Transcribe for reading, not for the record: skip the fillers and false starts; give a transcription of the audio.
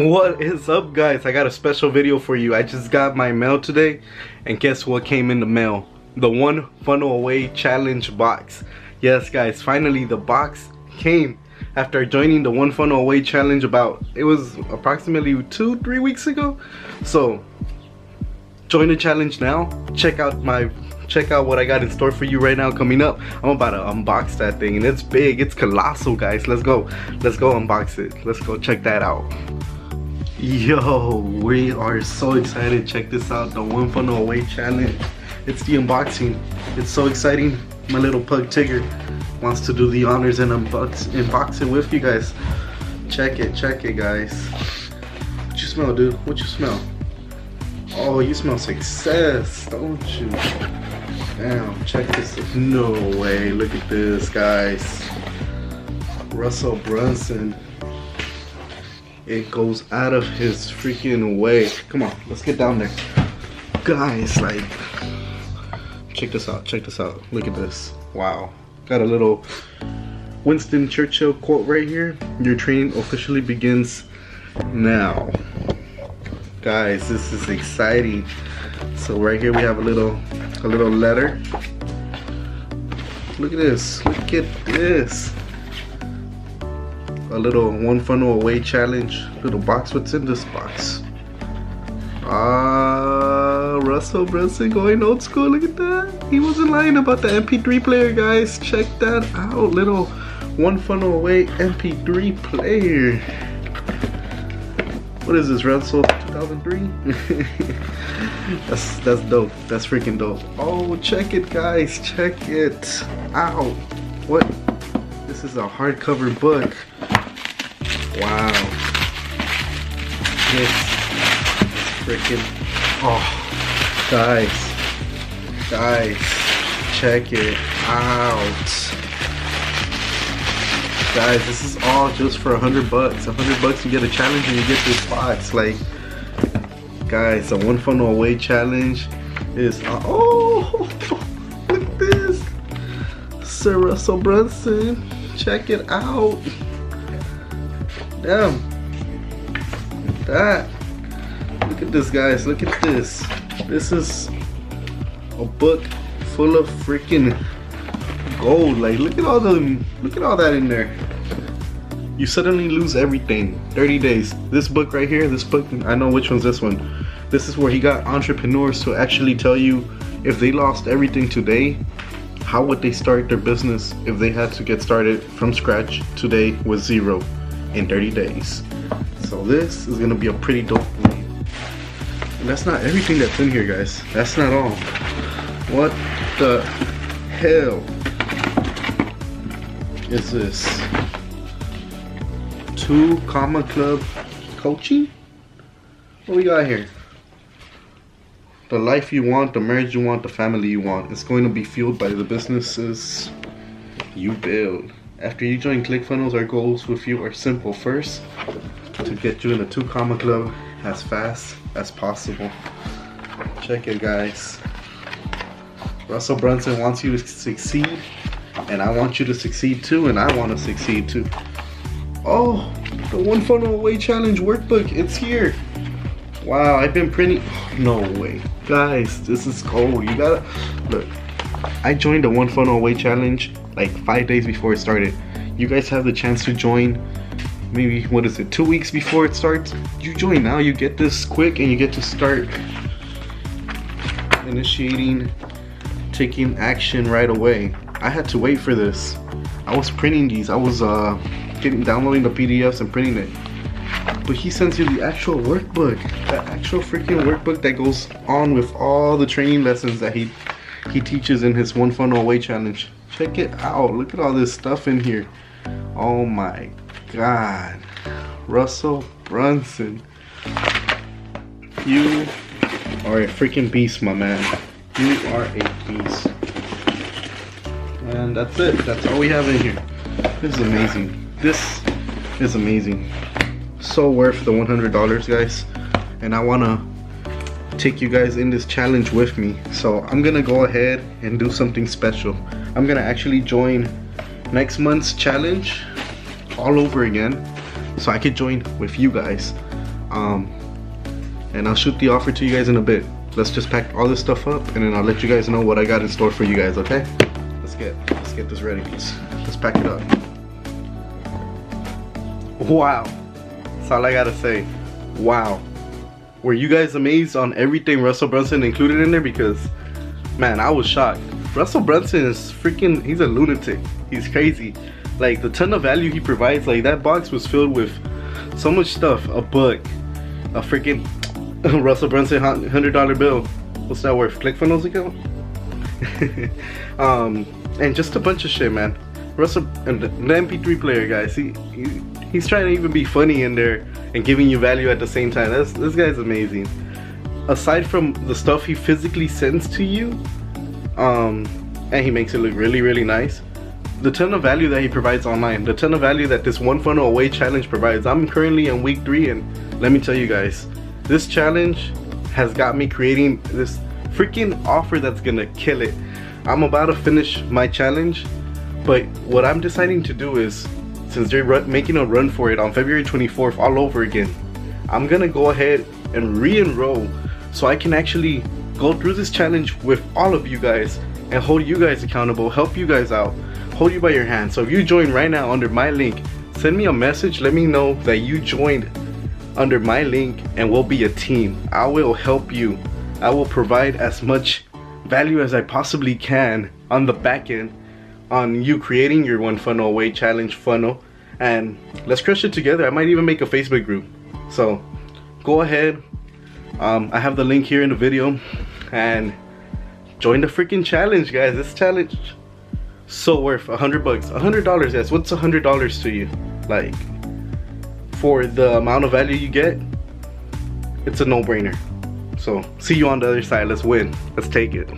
What is up, guys? I got a special video for you. I just got my mail today, and guess what came in the mail? The one funnel away challenge box. Yes, guys, finally the box came after joining the one funnel away challenge it was approximately 2-3 weeks ago. So join the challenge now. Check out what I got in store for you right now coming up. I'm about to unbox that thing, and it's big, it's colossal, guys. Let's go unbox it. Let's go check that out. Yo, we are so excited. Check this out, the one funnel away challenge. It's the unboxing. It's so exciting. My little pug Tigger wants to do the honors and unbox it with you guys. Check it, guys. What you smell, dude? What you smell? Oh, you smell success, don't you? Damn, check this. No way, look at this, guys. Russell Brunson. It goes out of his freaking way. Come on, let's get down there. Guys, like, check this out, Look at this. Wow. Got a little Winston Churchill quote right here. Your training officially begins now. Guys, this is exciting. So right here we have a little letter. Look at this. A little one funnel away challenge little box. What's in this box? Russell Brunson going old school. Look at that. He wasn't lying about the MP3 player, guys. Check that out. Little one funnel away MP3 player. What is this, Russell? 2003? That's dope. That's freaking dope. Oh, check it, guys. Check it out. What? This is a hardcover book. Wow. This freaking, oh, guys, check it out. Guys, this is all just for $100. $100 you get a challenge and you get this box. Like, guys, the one funnel away challenge is, oh, look at this. Sir Russell Brunson, check it out. Damn. That. Look at this, guys. Look at this. This is a book full of freaking gold. Like, look at all that in there. You suddenly lose everything. 30 days. This book right here, I know which one's this one. This is where he got entrepreneurs to actually tell you if they lost everything today, how would they start their business if they had to get started from scratch today with zero in 30 days. So this is gonna be a pretty dope read. And that's not everything that's in here, guys. That's not all. What the hell is this? 2 Comma Club coaching? What we got here? The life you want, the marriage you want, the family you want. It's going to be fueled by the businesses you build. After you join ClickFunnels, our goals with you are simple. First, to get you in the 2 Comma Club as fast as possible. Check it, guys. Russell Brunson wants you to succeed, and I want you to succeed too, and I want to succeed too. Oh, the one funnel away challenge workbook, it's here. Wow, I've been printing, no way. Guys, this is cold. You gotta, look, I joined the one funnel away challenge like 5 days before it started. You guys have the chance to join maybe, 2 weeks before it starts. You join now, you get this quick, and you get to start initiating, taking action right away. I had to wait for this. I was printing these. I was downloading the PDFs and printing it. But he sends you the actual workbook, the actual freaking workbook that goes on with all the training lessons that he teaches in his one funnel away challenge. Check it out. Look at all this stuff in here. Oh my God. Russell Brunson. You are a freaking beast, my man. You are a beast. And that's it. That's all we have in here. This is amazing. This is amazing. So worth the $100, guys. And I want to take you guys in this challenge with me. So I'm going to go ahead and do something special. I'm going to actually join next month's challenge all over again, so I could join with you guys. And I'll shoot the offer to you guys in a bit. Let's just pack all this stuff up, and then I'll let you guys know what I got in store for you guys. Okay? Let's get this ready. Let's pack it up. Wow, that's all I gotta say. Wow. Were you guys amazed on everything Russell Brunson included in there? Because, man, I was shocked. Russell Brunson is freaking, he's a lunatic. He's crazy. Like, the ton of value he provides, like, that box was filled with so much stuff. A book, a freaking Russell Brunson $100 bill. What's that worth? ClickFunnels account? And just a bunch of shit, man. Russell, and the MP3 player, guys, he's trying to even be funny in there and giving you value at the same time. This guy's amazing. Aside from the stuff he physically sends to you, and he makes it look really, really nice, the ton of value that he provides online, the ton of value that this one funnel away challenge provides. I'm currently in week 3, and let me tell you guys, this challenge has got me creating this freaking offer that's gonna kill it. I'm about to finish my challenge, but what I'm deciding to do is, since they're making a run for it on February 24th all over again, I'm gonna go ahead and re-enroll so I can actually go through this challenge with all of you guys and hold you guys accountable, help you guys out, hold you by your hand. So if you join right now under my link, send me a message, let me know that you joined under my link, and we'll be a team. I will help you. I will provide as much value as I possibly can on the back end on you creating your one funnel away challenge funnel, and let's crush it together. I might even make a Facebook group. So go ahead, I have the link here in the video, and join the freaking challenge, guys. This challenge so worth $100. $100, yes. What's $100 to you? Like, for the amount of value you get, it's a no-brainer. So see you on the other side. Let's win. Let's take it.